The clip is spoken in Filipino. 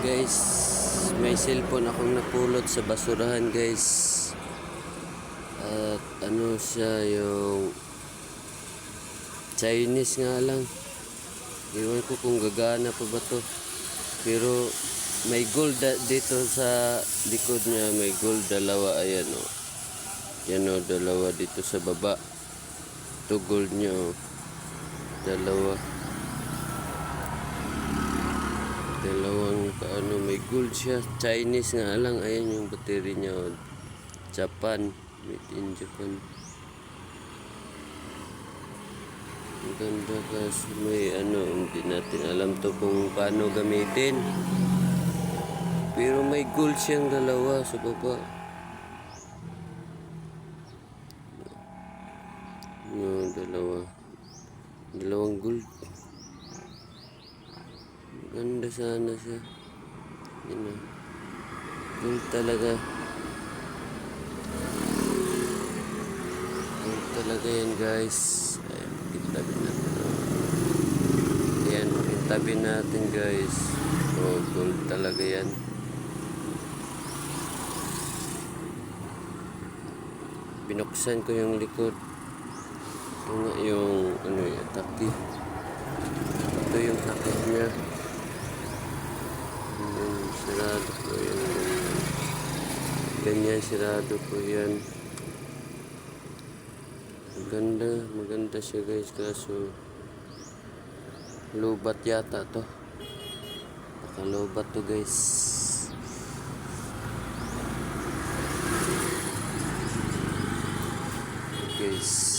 Guys, may cellphone akong napulot sa basurahan, guys. At ano siya, yung Chinese nga lang. Iwan ko kung gagana pa ba to. Pero may gold dito sa likod niya. May gold dalawa. Ayan o. Yan o, dalawa dito sa baba. Ito gold niya o. Dalawa. Dalawang paano, may gold siya. Chinese nga lang. Ayan yung battery niya o. Japan. Made in Japan. Ang ganda kasi may ano, hindi natin alam to kung paano gamitin. Pero may gold siyang dalawa sa baba. No, dalawang gold. Ganda sana siya. Yun o. Gold talaga. Gold talaga yan, guys. Ayan, tabi natin. Ayan, tabi natin, guys. Oh, gold talaga yan. Binuksan ko yung likod. Ito nga yung ano yung taki. Ito yung taki niya. Sirado ko yan. Ganyan, sirado ko yan. Maganda siya, guys. Kaso lubat yata to. Nakalubat to, guys. Guys.